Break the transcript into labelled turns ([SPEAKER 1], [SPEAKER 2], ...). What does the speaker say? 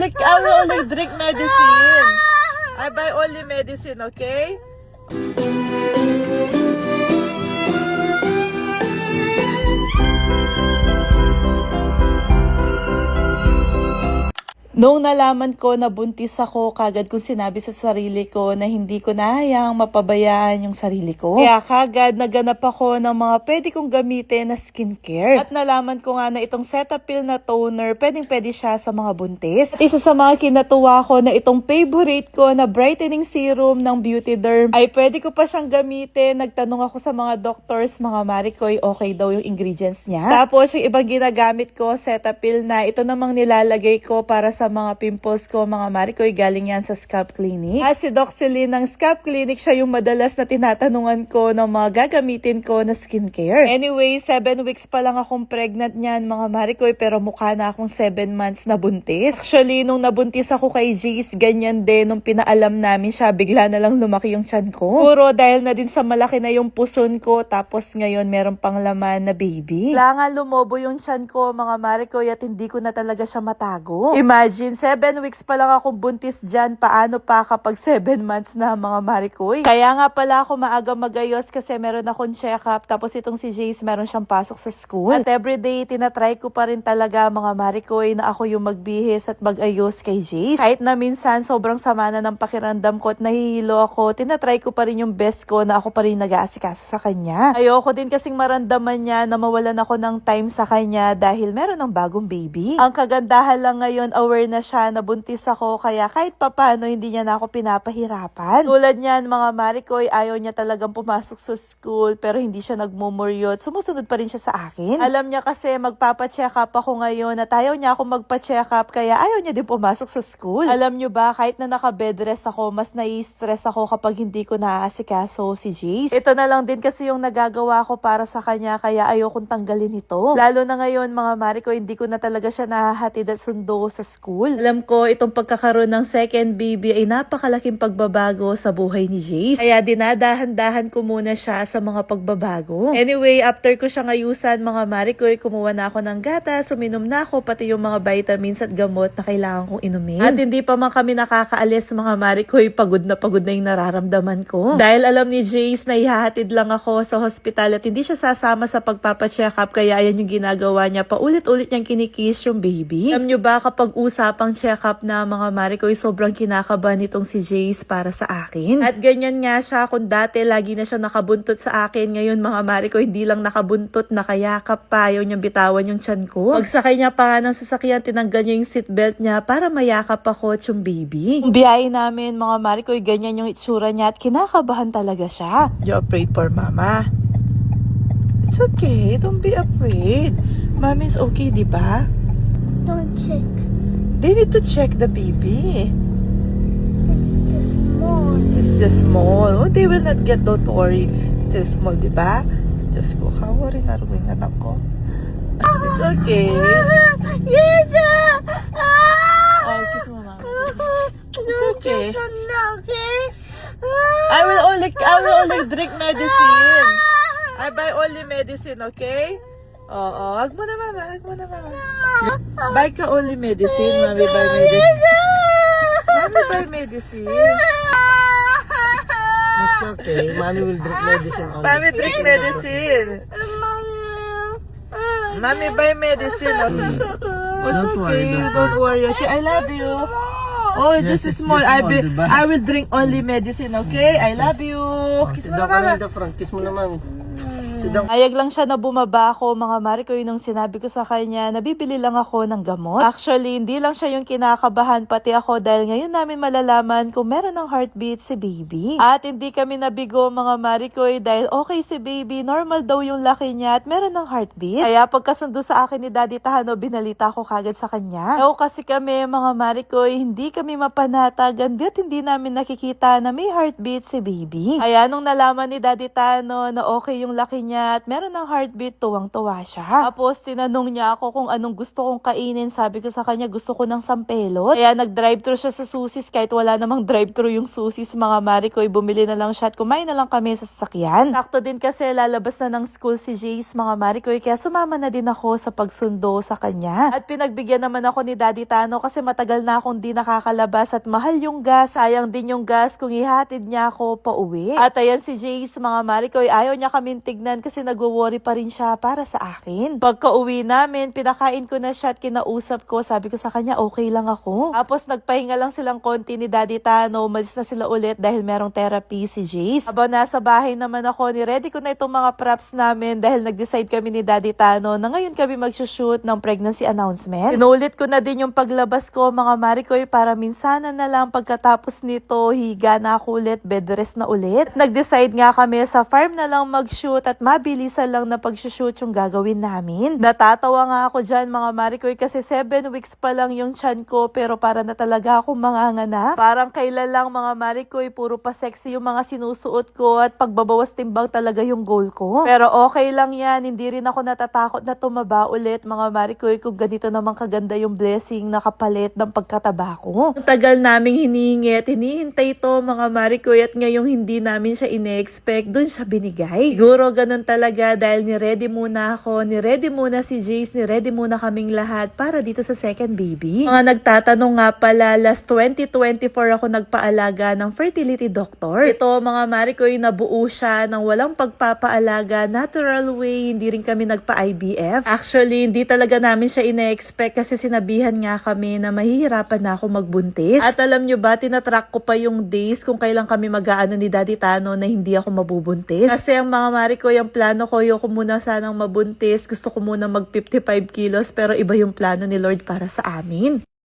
[SPEAKER 1] I will only drink medicine. I buy only medicine, okay? Noong nalaman ko na buntis ako, kagad kong sinabi sa sarili ko na hindi ko na hayang mapabayaan yung sarili ko. Kaya kagad naganap ako ng mga pwede kong gamitin na skincare. At nalaman ko nga na itong Cetaphil na toner, pwede siya sa mga buntis. At isa sa mga kinatuwa ko na itong favorite ko na brightening serum ng Beauty Derm ay pwede ko pa siyang gamitin. Nagtanong ako sa mga doctors, mga Maricoy, okay daw yung ingredients niya. Tapos yung ibang ginagamit ko, Cetaphil na ito namang nilalagay ko para sa mga pimples ko, mga Maricoy, galing yan sa Scalp Clinic. At si Doc Celine ng Scalp Clinic, siya yung madalas na tinatanungan ko ng mga gagamitin ko na skincare. Anyway, 7 weeks pa lang akong pregnant niyan, mga Maricoy, pero mukha na akong 7 months na buntis. Actually, nung nabuntis ako kay Jace, ganyan din, nung pinaalam namin siya, bigla na lang lumaki yung tiyan ko. Puro dahil na din sa malaki na yung puson ko, tapos ngayon meron pang laman na baby. Wala nga lumobo yung tiyan ko, mga Maricoy, at hindi ko na talaga siya matago. Imagine, 7 weeks pa lang akong buntis dyan, paano pa kapag 7 months na, mga Maricoy? Kaya nga pala ako maaga magayos kasi meron akong check-up, tapos itong si Jace meron siyang pasok sa school. At everyday, tinatry ko pa rin talaga, mga Maricoy, na ako yung magbihis at magayos kay Jace. Kahit na minsan sobrang sama na ng pakiramdam ko at nahihilo ako, tinatry ko pa rin yung best ko na ako pa rin nag-aasikaso sa kanya. Ayoko din kasing maramdaman niya na mawalan ako ng time sa kanya dahil meron ng bagong baby. Ang kagandahan lang ngayon, aware na siya na buntis ako, kaya kahit papano hindi niya na ako pinapahirapan. Tulad niyan, mga Maricoy, ayaw niya talagang pumasok sa school pero hindi siya nagmumuryot. Sumusunod pa rin siya sa akin. Alam niya kasi magpapacheck up ako ngayon at ayaw niya ako magpa-check up, kaya ayaw niya din pumasok sa school. Alam niyo ba, kahit na naka-bedrest ako, mas nai-stress ako kapag hindi ko naaasikaso si Jace. Ito na lang din kasi yung nagagawa ko para sa kanya, kaya ayokong tanggalin ito. Lalo na ngayon, mga Maricoy, hindi ko na talaga siya nahahatid at sundo sa school. Alam ko, itong pagkakaroon ng second baby ay napakalaking pagbabago sa buhay ni Jace. Kaya dinadahan-dahan ko muna siya sa mga pagbabago. Anyway, after ko siyang ayusan, mga Maricoy, kumuha na ako ng gatas, uminom na ako, pati yung mga vitamins at gamot na kailangan kong inumin. At hindi pa man kami nakakaalis, mga Maricoy, pagod na yung nararamdaman ko. Dahil alam ni Jace na ihahatid lang ako sa hospital at hindi siya sasama sa pagpapacheck up, kaya ayan yung ginagawa niya, paulit-ulit niyang kinikiss yung baby. Alam niyo ba, kapag usapang check-up na, mga Maricoy, sobrang kinakabahan nitong si Jace para sa akin. At ganyan nga siya, kung dati lagi na siya nakabuntot sa akin, ngayon, mga Maricoy, hindi lang nakabuntot, nakayakap pa, ayaw niyang bitawan yung tiyan ko. Pagsakay niya pa ng sasakyan, tinanggal niya yung seatbelt niya para mayakap ako at yung baby. Yung biyahe namin, mga Maricoy, ganyan yung itsura niya at kinakabahan talaga siya. You afraid for mama? It's okay, don't be afraid. Mommy's okay, di ba?
[SPEAKER 2] Don't check.
[SPEAKER 1] They need to check the baby.
[SPEAKER 2] It's too small.
[SPEAKER 1] It's just small. Oh, they will not get, don't worry. Still small, di ba? Diyos ko, kawarin na rin anak ko. It's okay.
[SPEAKER 2] Yes!
[SPEAKER 1] Oh, kiss mo, mama. It's okay.
[SPEAKER 2] Okay?
[SPEAKER 1] I will only drink medicine. I buy only medicine, okay? Oo, wag mo na, mama. Wag mo na, mama. Buy ka only medicine. Mami, buy medicine. Mami, buy medicine.
[SPEAKER 3] It's okay. Mommy will drink medicine only.
[SPEAKER 1] Mami, drink medicine. Mami, buy medicine. Oh, it's
[SPEAKER 3] Don't worry,
[SPEAKER 1] okay.
[SPEAKER 3] don't
[SPEAKER 1] Don't worry. Okay, I love you. Oh,
[SPEAKER 3] Yes,
[SPEAKER 1] just
[SPEAKER 3] it's
[SPEAKER 1] small.
[SPEAKER 3] just small, diba?
[SPEAKER 1] I will drink only medicine, okay? I love you. Kiss
[SPEAKER 3] Sit
[SPEAKER 1] mo na,
[SPEAKER 3] down ka na
[SPEAKER 1] mama.
[SPEAKER 3] in the front. Kiss mo na, mami. Sit down.
[SPEAKER 1] Ayag lang siya na bumaba ako, mga Maricoy, nung sinabi ko sa kanya na bibili lang ako ng gamot. Actually, hindi lang siya yung kinakabahan, pati ako, dahil ngayon namin malalaman kung meron ng heartbeat si baby. At hindi kami nabigo, mga Maricoy, dahil okay si baby, normal daw yung laki niya at meron ng heartbeat. Kaya pagkasundo sa akin ni Daddy Tahano, binalita ko kagad sa kanya. So kasi kami, mga Maricoy, hindi kami mapanatag, hindi namin nakikita na may heartbeat si baby. Kaya nung nalaman ni Daddy Tahano na okay yung laki niya, niya at meron ng heartbeat, tuwang-tuwa siya. Tapos tinanong niya ako kung anong gusto kong kainin. Sabi ko sa kanya gusto ko ng sampelot. Kaya nag-drive-thru siya sa Susis kahit wala namang drive-thru yung Susis, mga Maricoy. Bumili na lang siya at kumain na lang kami sa sasakyan. Sakto din kasi lalabas na ng school si Jace, mga Maricoy, kaya sumama na din ako sa pagsundo sa kanya. At pinagbigyan naman ako ni Daddy Tano kasi matagal na akong di nakakalabas at mahal yung gas. Sayang din yung gas kung ihatid niya ako pauwi. At ayan si Jace, mga Maricoy, ayaw niya kaming tignan kasi nagwo-worry pa rin siya para sa akin. Pagka uwi namin, pinakain ko na siya at kinausap ko. Sabi ko sa kanya, okay lang ako. Tapos nagpahinga lang silang konti ni Daddy Tano. Umalis na sila ulit dahil merong therapy si Jace. Habang nasa bahay naman ako, ni-ready ko na itong mga props namin dahil nag-decide kami ni Daddy Tano na ngayon kami mag-shoot ng pregnancy announcement. Sinulit ko na din yung paglabas ko, mga Maricoy, para minsanan na lang pagkatapos nito, higa na ako ulit, bed rest na ulit. Nag-decide nga kami sa farm na lang mag-shoot at mabilisan lang na pag-shoot yung gagawin namin. Natatawa nga ako dyan, mga Maricoy, kasi 7 weeks pa lang yung tiyan ko pero para na talaga akong manganganak. Parang kailan lang, mga Maricoy, puro pa sexy yung mga sinusuot ko at pagbabawas timbang talaga yung goal ko. Pero okay lang yan, hindi rin ako natatakot na tumaba ulit, mga Maricoy, kung ganito naman kaganda yung blessing na kapalit ng pagkataba ko. Ang tagal naming hinihintay ito, mga Maricoy, at ngayong hindi namin siya ine-expect, dun siya binigay. Siguro ganun talaga dahil ni-ready muna ako, ni-ready muna si Jace, ni-ready muna kaming lahat para dito sa second baby. Mga nagtatanong nga pala, last 2024 ako nagpaalaga ng fertility doctor. Ito, mga Maricoy, nabuo siya ng walang pagpapaalaga, natural way, hindi rin kami nagpa-IVF. Actually, hindi talaga namin siya ine-expect kasi sinabihan nga kami na mahihirapan na ako magbuntis. At alam nyo ba, tinatrack ko pa yung days kung kailan kami mag-aano ni Daddy Tano na hindi ako mabubuntis. Kasi ang mga Maricoy, yung plano ko, yung muna sanang mabuntis, gusto ko muna mag 55 kilos pero iba yung plano ni Lord para sa amin.